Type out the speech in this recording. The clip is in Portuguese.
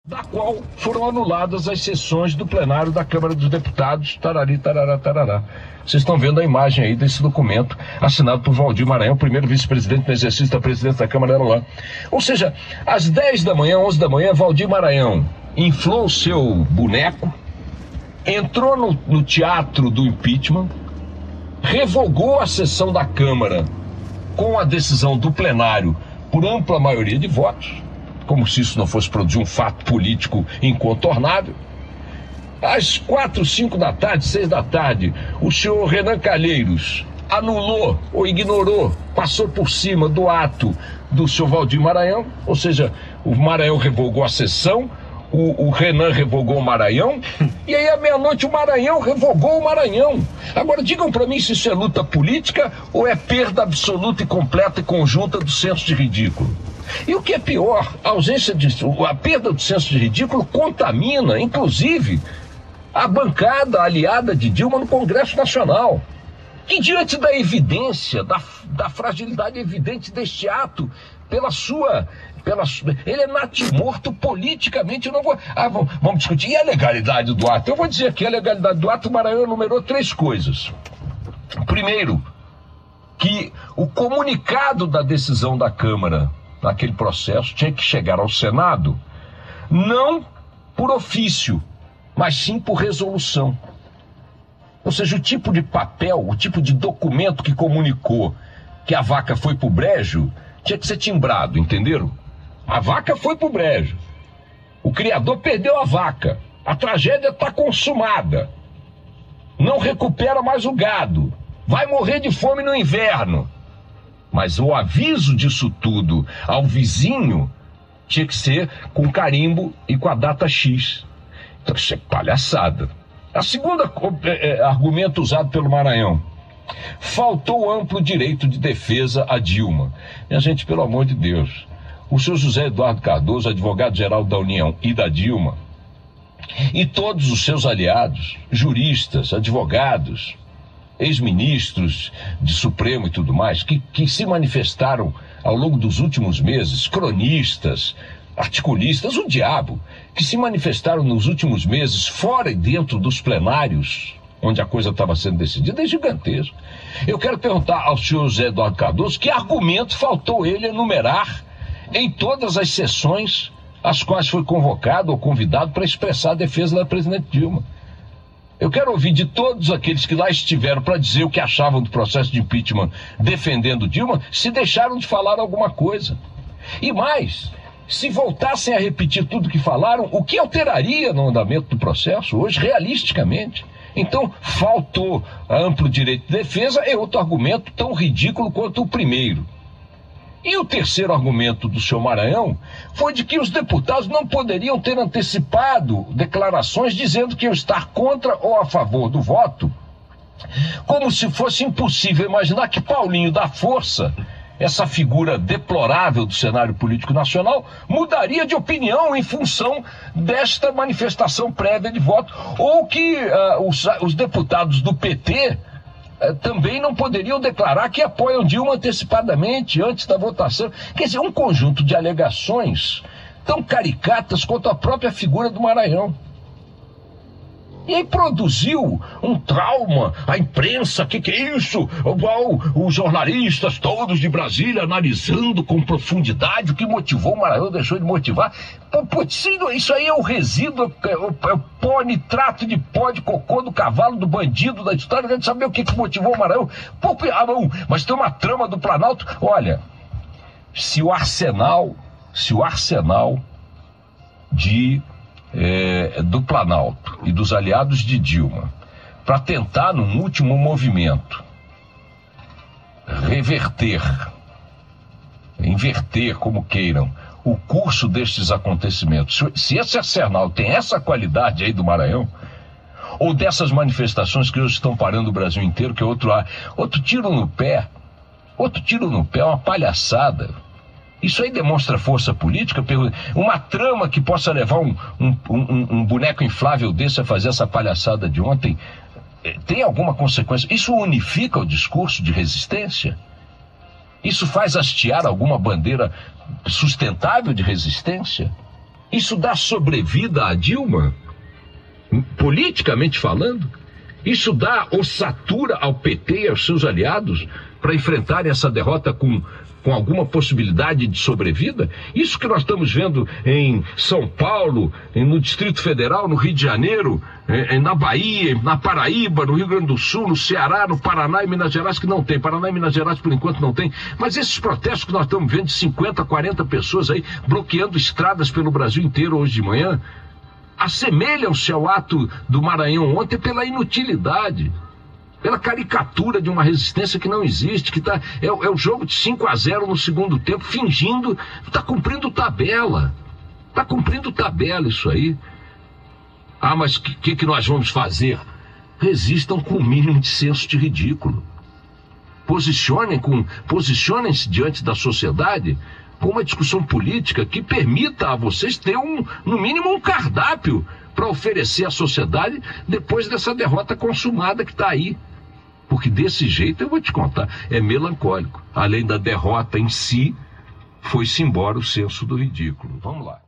da qual foram anuladas as sessões do plenário da Câmara dos Deputados, tarari, tarará, tarará. Vocês estão vendo a imagem aí desse documento assinado por Valdir Maranhão, primeiro vice-presidente no exercício da presidência da Câmara lá. Ou seja, às 10 da manhã, 11 da manhã, Valdir Maranhão inflou o seu boneco, entrou no teatro do impeachment, revogou a sessão da Câmara com a decisão do plenário por ampla maioria de votos, como se isso não fosse produzir um fato político incontornável. Às 4, 5 da tarde, 6 da tarde, o senhor Renan Calheiros anulou ou ignorou, passou por cima do ato do senhor Valdir Maranhão, ou seja, o Maranhão revogou a sessão, o Renan revogou o Maranhão, e aí à meia-noite o Maranhão revogou o Maranhão. Agora digam para mim se isso é luta política ou é perda absoluta e completa e conjunta do senso de ridículo. E o que é pior, a perda do senso de ridículo contamina, inclusive, a bancada aliada de Dilma no Congresso Nacional, que diante da evidência, da fragilidade evidente deste ato, ele é natimorto politicamente. Eu não vou. Vamos discutir. E a legalidade do ato? Eu vou dizer aqui, a legalidade do ato, o Maranhão enumerou 3 coisas. Primeiro, que o comunicado da decisão da Câmara naquele processo tinha que chegar ao Senado não por ofício, mas sim por resolução. Ou seja, o tipo de papel, o tipo de documento que comunicou que a vaca foi pro brejo tinha que ser timbrado, entenderam? A vaca foi pro brejo. O criador perdeu a vaca. A tragédia está consumada. Não recupera mais o gado. Vai morrer de fome no inverno. Mas o aviso disso tudo ao vizinho tinha que ser com carimbo e com a data X. Então isso é palhaçada. A segunda argumento usado pelo Maranhão: faltou amplo direito de defesa a Dilma. Minha gente, pelo amor de Deus, o senhor José Eduardo Cardoso, advogado-geral da União e da Dilma, e todos os seus aliados, juristas, advogados, ex-ministros de Supremo e tudo mais, que se manifestaram ao longo dos últimos meses, cronistas, articulistas, o diabo, que se manifestaram nos últimos meses fora e dentro dos plenários, onde a coisa estava sendo decidida, é gigantesco. Eu quero perguntar ao senhor José Eduardo Cardoso que argumento faltou ele enumerar em todas as sessões às quais foi convocado ou convidado para expressar a defesa da presidente Dilma. Eu quero ouvir de todos aqueles que lá estiveram para dizer o que achavam do processo de impeachment defendendo Dilma, se deixaram de falar alguma coisa. E mais, se voltassem a repetir tudo que falaram, o que alteraria no andamento do processo hoje, realisticamente? Então, faltou amplo direito de defesa, é outro argumento tão ridículo quanto o primeiro. E o terceiro argumento do senhor Maranhão foi de que os deputados não poderiam ter antecipado declarações dizendo que iam estar contra ou a favor do voto, como se fosse impossível imaginar que Paulinho da Força, essa figura deplorável do cenário político nacional, mudaria de opinião em função desta manifestação prévia de voto, ou que os deputados do PT também não poderiam declarar que apoiam Dilma antecipadamente, antes da votação. Quer dizer, um conjunto de alegações tão caricatas quanto a própria figura do Maranhão. E aí produziu um trauma, a imprensa, que é isso? Os jornalistas todos de Brasília analisando com profundidade o que motivou o Maranhão, deixou de motivar. Isso aí é o resíduo, é o pó, nitrato de pó de cocô do cavalo, do bandido, da história. Quer saber o que motivou o Maranhão? Mas tem uma trama do Planalto. Olha, se o arsenal do Planalto e dos aliados de Dilma, para tentar, num último movimento, inverter, como queiram, o curso destes acontecimentos, se esse arsenal tem essa qualidade aí do Maranhão, ou dessas manifestações que hoje estão parando o Brasil inteiro, que é outro tiro no pé, é uma palhaçada. Isso aí demonstra força política? Uma trama que possa levar um boneco inflável desse a fazer essa palhaçada de ontem, tem alguma consequência? Isso unifica o discurso de resistência? Isso faz hastear alguma bandeira sustentável de resistência? Isso dá sobrevida a Dilma? Politicamente falando? Isso dá ossatura ao PT e aos seus aliados para enfrentarem essa derrota com alguma possibilidade de sobrevida? Isso que nós estamos vendo em São Paulo, no Distrito Federal, no Rio de Janeiro, na Bahia, na Paraíba, no Rio Grande do Sul, no Ceará, no Paraná e Minas Gerais, que não tem. Paraná e Minas Gerais, por enquanto, não tem. Mas esses protestos que nós estamos vendo de 50, 40 pessoas aí bloqueando estradas pelo Brasil inteiro hoje de manhã, assemelham-se ao ato do Maranhão ontem pela inutilidade, pela caricatura de uma resistência que não existe, que é o jogo de 5-0 no segundo tempo, fingindo, está cumprindo tabela. Está cumprindo tabela isso aí. Ah, mas o que nós vamos fazer? Resistam com o mínimo de senso de ridículo. Posicionem-se diante da sociedade com uma discussão política que permita a vocês ter no mínimo um cardápio para oferecer à sociedade depois dessa derrota consumada que está aí. Porque desse jeito, eu vou te contar, é melancólico. Além da derrota em si, foi-se embora o senso do ridículo. Vamos lá.